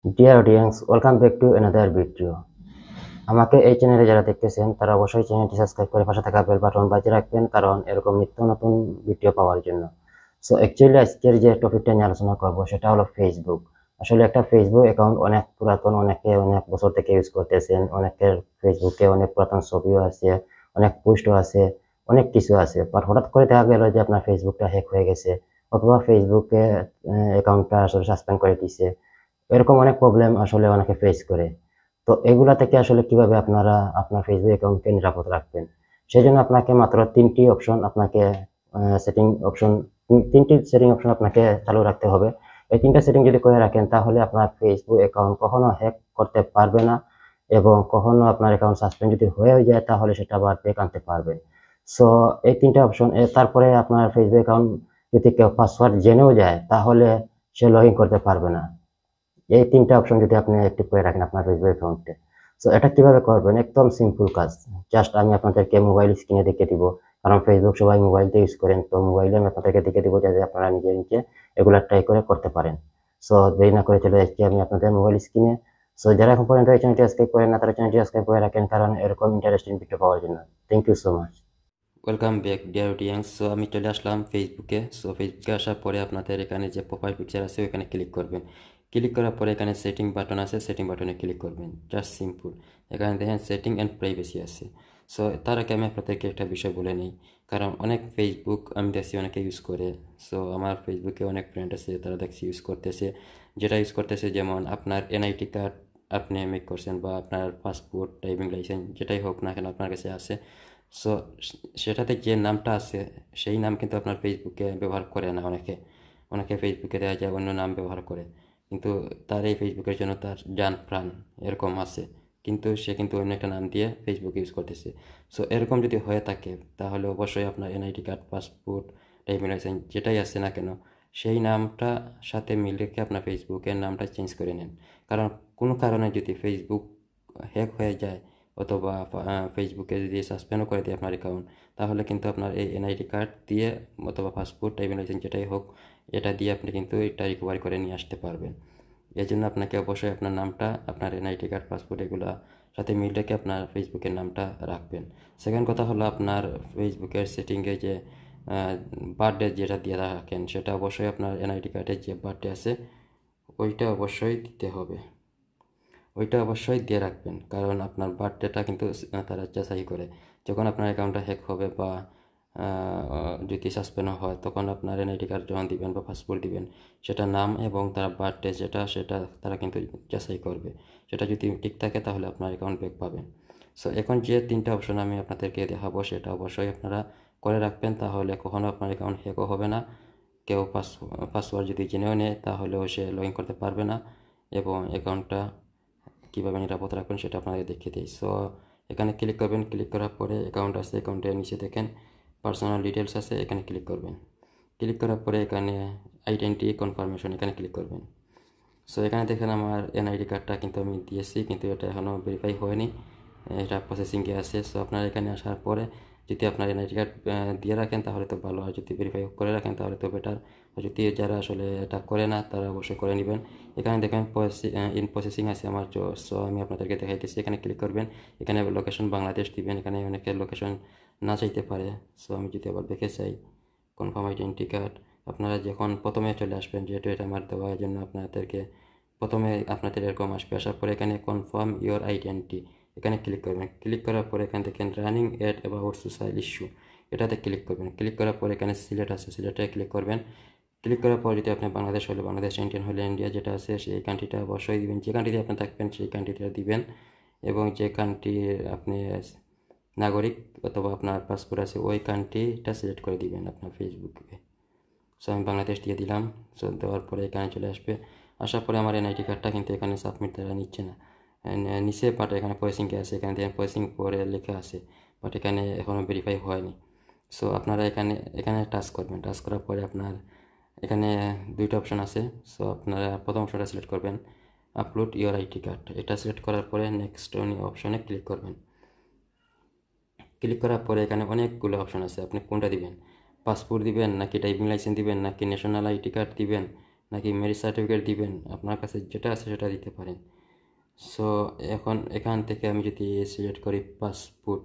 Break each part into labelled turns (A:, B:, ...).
A: Dear audience, welcome back to another video. আমাকে এই চ্যানেলে যারা দেখতেছেন তারা অবশ্যই চ্যানেলটি সাবস্ক্রাইব করে পাশে থাকা বেল বাটন বাজিয়ে রাখবেন, কারণ এরকম নিত্য নতুন ভিডিও পাওয়ার জন্য। সো অ্যাকচুয়ালি আজকের যে টপিকটা নিয়ে আলোচনা করব সেটা হলো ফেসবুক। আসলে একটা ফেসবুক অ্যাকাউন্ট অনেক পুরাতন, অনেকে অনেক বছর থেকে ইউজ করতেছেন, অনেকের ফেসবুকে অনেক পুরাতন ছবিও আছে, অনেক পোস্টও আছে, অনেক কিছু আছে। বাট হঠাৎ করে দেখা গেল যে আপনার ফেসবুকটা হ্যাক হয়ে গেছে, অথবা ফেসবুকে অ্যাকাউন্টটা আসলে সাসপেন্ড করে দিছে। এরকম অনেক প্রবলেম আসলে অনেকে ফেস করে। তো এগুলা থেকে আসলে কিভাবে আপনারা আপনার ফেসবুক অ্যাকাউন্টকে নিরাপদ রাখবেন, সেই জন্য আপনাকে মাত্র তিনটি অপশন আপনাকে সেটিং অপশন তিনটি সেটিং অপশন আপনাকে চালু রাখতে হবে। এই তিনটা সেটিং যদি করে রাখেন তাহলে আপনার ফেসবুক অ্যাকাউন্ট কখনো হ্যাক করতে পারবে না, এবং কখনো আপনার অ্যাকাউন্ট সাসপেন্ড যদি হয়ে যায় তাহলে সেটা আবার ব্যাক আনতে পারবেন। সো এই তিনটা অপশন, তারপরে আপনার ফেসবুক অ্যাকাউন্ট যদি কেউ পাসওয়ার্ড জেনেও যায় তাহলে সে লগ ইন করতে পারবে না। এই তিনটা অপশন যদি আপনি অ্যাক্টিভ করে রাখেন আপনার ফেসবুক অ্যাকাউন্টে। সো এটা কিভাবে করবেন, একদম সিম্পল কাজ। জাস্ট আমি আপনাদেরকে মোবাইল স্ক্রিনে দেখিয়ে দিব, কারণ ফেসবুক সবাই মোবাইল দিয়ে ইউজ করেন, তো মোবাইলে আমি আপনাদেরকে দেখিয়ে দিব যাতে আপনারা নিজে নিজে এগুলা ট্রাই করে করতে পারেন। সো দেরি না করে চলে যাচ্ছি আমি আপনাদের মোবাইল স্ক্রিনে। সো যারা এখন পর্যন্ত এই চ্যানেলটি সাবস্ক্রাইব করেন না তারা চ্যানেলটি সাবস্ক্রাইব করে রাখেন, কারণ এরকম ইন্টারেস্টিং ভিডিও পাওয়ার জন্য। Thank you so much.
B: Welcome back dear audience. So আমি চলে আসলাম ফেসবুকে। সো ফেসবুকে আসার পরে আপনাদের এখানে যে প্রোফাইল পিকচার আছে ওখানে ক্লিক করবেন। ক্লিক করার পরে এখানে সেটিং বাটন আছে, সেটিং বাটনে ক্লিক করবেন। Just simple. এখানে দেখেন সেটিং অ্যান্ড প্রাইভেসি আছে। সো তার আগে আমি আপনাদেরকে একটা বিষয় বলে নিই, কারণ অনেক ফেসবুক আমি দেখছি অনেকে ইউজ করে। সো আমার ফেসবুকে অনেক ফ্রেন্ড আছে, তারা দেখছি ইউজ করতেছে। যেটা ইউজ করতেছে, যেমন আপনার এনআইটি কার্ড আপনি মেক করছেন, বা আপনার পাসপোর্ট, ড্রাইভিং লাইসেন্স, যেটাই হোক না কেন আপনার কাছে আছে। সো সেটাতে যে নামটা আছে সেই নাম কিন্তু আপনার ফেসবুকে ব্যবহার করে না অনেকে। অনেকে ফেসবুকে দেওয়া যায় অন্য নাম ব্যবহার করে, কিন্তু তার এই ফেসবুকের জন্য তার জান প্রাণ এরকম আছে, কিন্তু সে কিন্তু অন্য একটা নাম দিয়ে ফেসবুক ইউজ করতেছে। সো এরকম যদি হয়ে থাকে তাহলে অবশ্যই আপনার NID card, passport, driving licence যেটাই আছে না কেন সেই নামটা সাথে মিল রেখে আপনার ফেসবুকের নামটা চেঞ্জ করে নেন। কারণ কোনো কারণে যদি ফেসবুক হ্যাক হয়ে যায় অথবা ফেসবুকে যদি সাসপেন্ডও করে দেয় আপনার অ্যাকাউন্ট, তাহলে কিন্তু আপনার এই এনআইডি কার্ড দিয়ে অথবা পাসপোর্ট, ড্রাইভিং লাইসেন্স যেটাই হোক, এটা দিয়ে আপনি কিন্তু এটা রিকভারি করে নিয়ে আসতে পারবেন। এই জন্য আপনাকে অবশ্যই আপনার নামটা, আপনার এনআইডি কার্ড, পাসপোর্ট এগুলো সাথে মিল রেখে আপনার ফেসবুকের নামটা রাখবেন। সেকেন্ড কথা হলো, আপনার ফেসবুকের সেটিংয়ে যে বার্থডে যেটা দিয়ে রাখেন সেটা অবশ্যই আপনার এনআইডি কার্ডের যে বার্থডে আছে ওইটা অবশ্যই দিতে হবে। ওইটা অবশ্যই দিয়ে রাখবেন, কারণ আপনার বার্থডেটা কিন্তু তারা যাচাই করে। যখন আপনার অ্যাকাউন্টটা হ্যাক হবে বা যদি সাসপেন্ড হয়, তখন আপনার এনআইডি কার্ড যখন দিবেন বা পাসপোর্ট দিবেন, সেটা নাম এবং তার বার্থডে যেটা সেটা তারা কিন্তু যাচাই করবে। সেটা যদি ঠিক থাকে তাহলে আপনার অ্যাকাউন্ট ব্যাক পাবেন। সো এখন যে তিনটা অপশন আমি আপনাদেরকে দেখাবো সেটা অবশ্যই আপনারা করে রাখবেন, তাহলে কখনো আপনার অ্যাকাউন্ট হ্যাকও হবে না। কেউ পাসওয়ার্ড যদি জেনেও নেয় তাহলেও সে লগ ইন করতে পারবে না, এবং অ্যাকাউন্টটা কীভাবে নিরাপদ রাখবেন সেটা আপনাদের দেখিয়ে দিই। সো এখানে ক্লিক করবেন। ক্লিক করার পরে অ্যাকাউন্ট আছে, অ্যাকাউন্টের নিচে দেখেন পার্সোনাল ডিটেলস আছে, এখানে ক্লিক করবেন। ক্লিক করার পরে এখানে আইডেন্টি কনফার্মেশন, এখানে ক্লিক করবেন। সো এখানে দেখেন আমার এনআইডি কার্ডটা কিন্তু আমি দিয়েছি, কিন্তু এটা এখনও ভেরিফাই হয়নি, এটা প্রসেসিংয়ে আছে। সো আপনারা এখানে আসার পরে যদি আপনার এনআইডি কার্ড দিয়ে রাখেন তাহলে তো ভালো, আর যদি ভেরিফাই করে রাখেন তাহলে তো বেটার। আর যদি যারা আসলে এটা করে না তারা অবশ্যই করে নেবেন। এখানে দেখেন ইন প্রসেসিং আছে আমার। সো আমি আপনাদেরকে দেখাইতেছি, এখানে ক্লিক করবেন। এখানে লোকেশন বাংলাদেশ দিবেন, এখানে অনেকের লোকেশন না চাইতে পারে। সো আমি যদি আবার দেখে চাই কনফার্ম আইডেন্টি কার্ড, আপনারা যখন প্রথমে চলে আসবেন, যেহেতু এটা আমার দেওয়ার জন্য আপনাদেরকে প্রথমে আপনাদের এরকম আসবে। আসার পরে এখানে কনফার্ম ইওর আইডেন্টি, এখানে ক্লিক করবেন। ক্লিক করার পরে এখান থেকে running ad about social issue, এটাতে ক্লিক করবেন। ক্লিক করার পরে এখানে সিলেক্ট আছে, সিলেক্টে ক্লিক করবেন। ক্লিক করার পর যদি আপনি বাংলাদেশ হলে বাংলাদেশ, ইন্ডিয়ান হলে ইন্ডিয়া, যেটা আছে সেই কান্ট্রিটা অবশ্যই দিবেন। যে কান্ট্রিতে আপনি থাকবেন সেই কান্ট্রিটা দিবেন, এবং যে কান্ট্রির আপনি নাগরিক অথবা আপনার পাসপোর্ট আছে ওই কান্ট্রিটা সিলেক্ট করে দিবেন আপনার ফেসবুকে। সো আমি বাংলাদেশ দিয়ে দিলাম। সো দেওয়ার পরে এখানে চলে আসবে। আসার পরে আমার এনআইডি কার্ডটা কিন্তু এখানে সাবমিট তারা নিচ্ছে না, নিচে, বাট এখানে প্রসেসিংয়ে আছে। এখানে দেখেন প্রসেসিং পরে লেখা আছে, বাট এখানে এখনও ভেরিফাই হয়নি। সো আপনারা এখানে এখানে টাচ করবেন। টাচ করার পরে আপনার এখানে দুইটা অপশন আছে। সো আপনারা প্রথম অপশনটা সিলেক্ট করবেন, আপলোড ইওর আইডি কার্ড। এটা সিলেক্ট করার পরে নেক্সট অপশনে ক্লিক করবেন। ক্লিক করার পরে এখানে অনেকগুলো অপশন আছে, আপনি কোনটা দিবেন? পাসপোর্ট দিবেন, নাকি ড্রাইভিং লাইসেন্স দিবেন, নাকি ন্যাশনাল আইডি কার্ড দিবেন, নাকি ম্যারেজ সার্টিফিকেট দিবেন, আপনার কাছে যেটা আছে সেটা দিতে পারেন। সো এখন এখান থেকে আমি যদি সিলেক্ট করি পাসপোর্ট,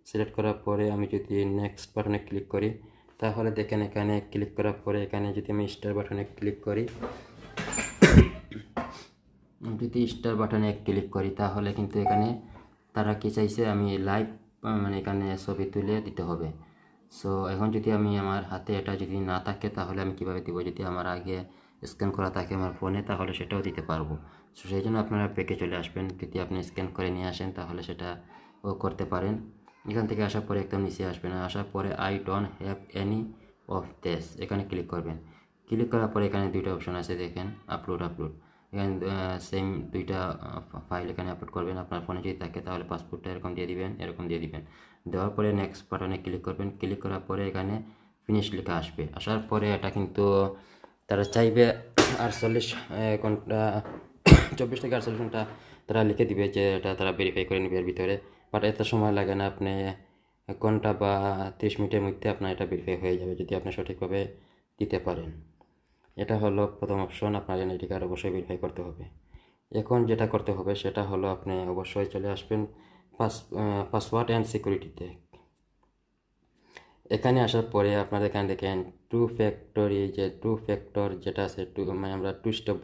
B: সিলেক্ট করার পরে আমি যদি নেক্সট বাটনে ক্লিক করি, তাহলে দেখেন এখানে ক্লিক করার পরে এখানে যদি আমি স্টার বাটনে ক্লিক করি, যদি স্টার বাটনে ক্লিক করি তাহলে কিন্তু এখানে তারা কি চাইছে, আমি লাইভ মানে এখানে ছবি তুলে দিতে হবে। সো এখন যদি আমি আমার হাতে এটা যদি না থাকে তাহলে আমি কিভাবে দিব, যদি আমার আগে স্ক্যান করা থাকে আমার ফোনে তাহলে সেটাও দিতে পারবো। সো সেই জন্য আপনারা ব্যাকে চলে আসবেন, যদি আপনি স্ক্যান করে নিয়ে আসেন তাহলে সেটা করতে পারেন। এখান থেকে আসার পরে একদম নিচে আসবেন, আসার পরে I don't have any of this এখানে ক্লিক করবেন। ক্লিক করার পরে এখানে দুইটা অপশন আছে দেখেন, আপলোড এখানে সেম দুইটা ফাইল এখানে আপলোড করবেন। আপনার ফোনে যদি থাকে তাহলে পাসপোর্টটা এরকম দিয়ে দিবেন, এরকম দিয়ে দিবেন। দেওয়ার পরে নেক্সট বাটনে ক্লিক করবেন। ক্লিক করার পরে এখানে ফিনিশ লেখা আসবে। আসার পরে এটা কিন্তু তারা চাইবে 48 ঘন্টা 24 থেকে 48 ঘন্টা তারা লিখে দিবে যে এটা তারা ভেরিফাই করে নেবে এর ভিতরে। বাট এত সময় লাগে না, আপনি 1 ঘন্টা বা 30 মিনিটের মধ্যে আপনার এটা ভেরিফাই হয়ে যাবে যদি আপনি সঠিকভাবে দিতে পারেন। এটা হলো প্রথম অপশন, আপনার এনআইডি কার্ড অবশ্যই ভেরিফাই করতে হবে। এখন যেটা করতে হবে সেটা হলো আপনি অবশ্যই চলে আসবেন পাসওয়ার্ড অ্যান্ড সিকিউরিটিতে। এখানে আসার পরে আপনারা এখানে দেখেন টু ফ্যাক্টর যেটা আছে মানে আমরা টু স্টেপ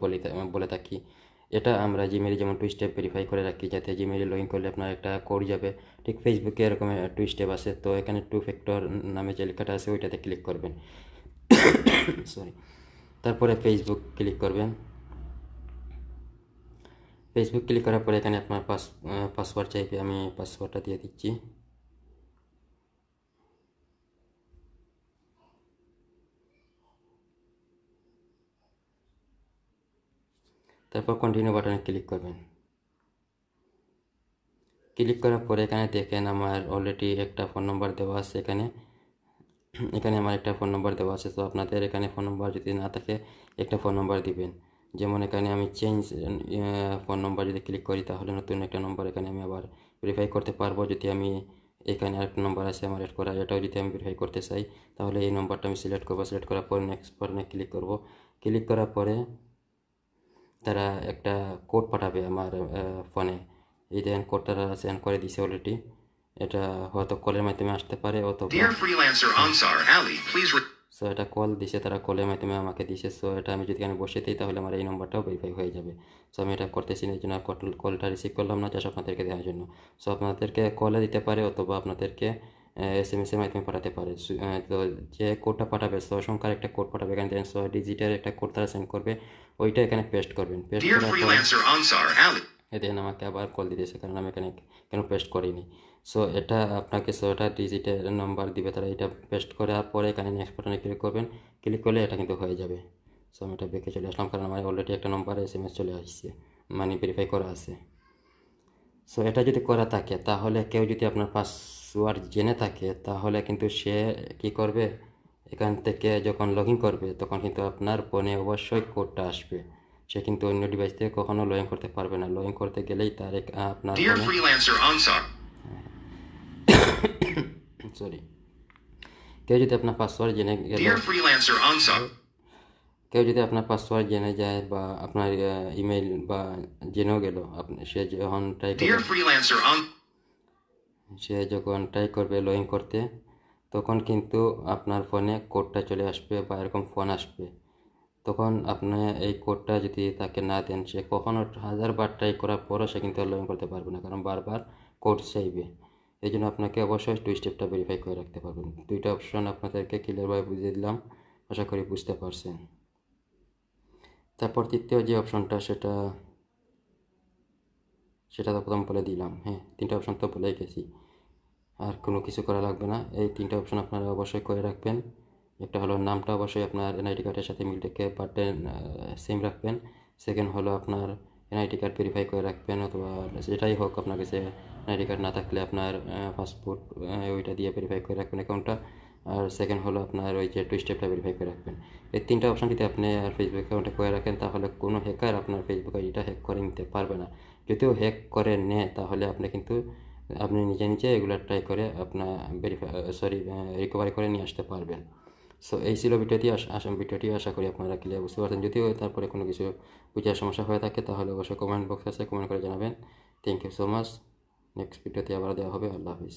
B: বলে থাকি। এটা আমরা জিমেইলে যেমন টু স্টেপ ভেরিফাই করে রাখি, যাতে জিমেইলে লগ ইন করলে আপনার একটা কোড যাবে, ঠিক ফেসবুকে এরকম টু স্টেপ আছে। তো এখানে টু ফ্যাক্টর নামে যে লেখাটা আছে ওইটাতে ক্লিক করবেন। সরি, তারপরে ফেসবুক ক্লিক করবেন। ফেসবুক ক্লিক করার পরে এখানে আপনার পাসওয়ার্ড চাইবে, আমি পাসওয়ার্ডটা দিয়ে দিচ্ছি। তারপর কন্টিনিউ বাটনে ক্লিক করবেন। ক্লিক করার পরে এখানে দেখেন আমার অলরেডি একটা ফোন নম্বর দেওয়া আছে। এখানে আমার একটা ফোন নম্বর দেওয়া আছে। তো আপনাদের এখানে ফোন নম্বর যদি না থাকে একটা ফোন নম্বর দিবেন। যেমন এখানে আমি চেঞ্জ ফোন নম্বর যদি ক্লিক করি তাহলে নতুন একটা নম্বর এখানে আমি আবার ভেরিফাই করতে পারবো। যদি আমি এখানে আরেকটা নম্বর আছে আমার অ্যাড করা, এটাও যদি আমি ভেরিফাই করতে চাই তাহলে এই নম্বরটা আমি সিলেক্ট করবো। সিলেক্ট করার পর নেক্সট বাটনে ক্লিক করব। ক্লিক করার পরে তারা একটা কোড পাঠাবে আমার ফোনে। এই দেখেন কোডটা তারা সেন্ড করে দিছে অলরেডি। এটা হয়তো কলের মাধ্যমে আসতে পারে অথবা সো এটা কল দিছে, তারা কলের মাধ্যমে আমাকে দিছে। সো এটা আমি যদি এখানে বসে দিই তাহলে আমার এই নম্বরটাও ভেরিফাই হয়ে যাবে। সো আমি এটা করতেছি না, এই জন্য কলটা রিসিভ করলাম না, জাস্ট আপনাদেরকে দেওয়ার জন্য। সো আপনাদেরকে কলে দিতে পারে অথবা আপনাদেরকে SMS-এর মাধ্যমে পাঠাতে পারে। তো যে কোডটা পাঠাবে 6 সংখ্যার একটা কোড পাঠাবে, এখানে দেখেন 6 ডিজিটের একটা কোড তারা সেন্ড করবে, ওইটা এখানে পেস্ট করবেন। পেস্ট করার পর দেখেন আমাকে আবার কল দিতেছে, কারণ আমি এখানে কেন পেস্ট করিনি। সো এটা আপনাকে 6টা ডিজিটের নাম্বার দিবে, তারা এটা পেস্ট করার পরে এখানে নেক্সট বাটনে ক্লিক করবেন। ক্লিক করলে এটা কিন্তু হয়ে যাবে। সো আমি এটা ব্যাকে চলে আসলাম, কারণ আমার অলরেডি একটা নাম্বার SMS চলে আসছে, মানে ভেরিফাই করা আছে। সো এটা যদি করা থাকে তাহলে কেউ যদি আপনার পাসওয়ার্ড জেনে থাকে তাহলে কিন্তু সে কি করবে, এখান থেকে যখন লগ ইন করবে তখন কিন্তু আপনার ফোনে অবশ্যই কোডটা আসবে। সে কিন্তু অন্য ডিভাইস থেকে কখনো লগ ইন করতে পারবে না। লগ ইন করতে গেলেই তার আপনার সরি, কেউ যদি আপনার পাসওয়ার্ড জেনে গেল, কেউ যদি আপনার পাসওয়ার্ড জেনে যায় বা আপনার ইমেল বা জেনেও গেল, সে যখন ট্রাই করবে লগ ইন করতে তখন কিন্তু আপনার ফোনে কোডটা চলে আসবে বা এরকম ফোন আসবে। তখন আপনি এই কোডটা যদি তাকে না দেন, সে কখনো 1000 বার ট্রাই করার পরও সে কিন্তু লগ ইন করতে পারবে না, কারণ বারবার কোড চাইবে। এই জন্য আপনাকে অবশ্যই টু স্টেপটা ভেরিফাই করে রাখতে পারবেন। দুইটা অপশন আপনাদেরকে ক্লিয়ারভাবে বুঝিয়ে দিলাম, আশা করি বুঝতে পারছেন। তারপর তৃতীয় যে অপশনটা সেটা তো প্রথম বলে দিলাম। হ্যাঁ, 3টা অপশন তো বলেই গেছি, আর কোনো কিছু করা লাগবে না। এই 3টা অপশন আপনারা অবশ্যই করে রাখবেন। একটা হলো নামটা অবশ্যই আপনার এনআইডি কার্ডের সাথে মিল রেখে বার্থডে সেম রাখবেন। সেকেন্ড হলো আপনার এনআইডি কার্ড ভেরিফাই করে রাখবেন, অথবা যেটাই হোক আপনার কাছে এনআইডি কার্ড না থাকলে আপনার পাসপোর্ট ওইটা দিয়ে ভেরিফাই করে রাখবেন অ্যাকাউন্টটা। আর সেকেন্ড হলো আপনার ওই যে টু স্টেপটা ভেরিফাই করে রাখবেন। এই 3টা অপশন যদি আপনি আর ফেসবুক অ্যাকাউন্টে করে রাখেন তাহলে কোনো হ্যাকার আপনার ফেসবুক আইডিটা হ্যাক করে নিতে পারবে না। যদিও হ্যাক করে নেয় তাহলে আপনি নিজে নিজে এগুলো ট্রাই করে আপনার রিকভারি করে নিয়ে আসতে পারবেন। সো এই ছিল ভিডিওটি আশা করি আপনারা ক্লিয়ার বুঝতে পারছেন। যদিও তারপরে কোনো কিছু বুঝার সমস্যা হয়ে থাকে তাহলে অবশ্যই কমেন্ট বক্স আছে, কমেন্ট করে জানাবেন। Thank you so much. Next ভিডিওতে আবার দেওয়া হবে। আল্লাহ হাফিজ।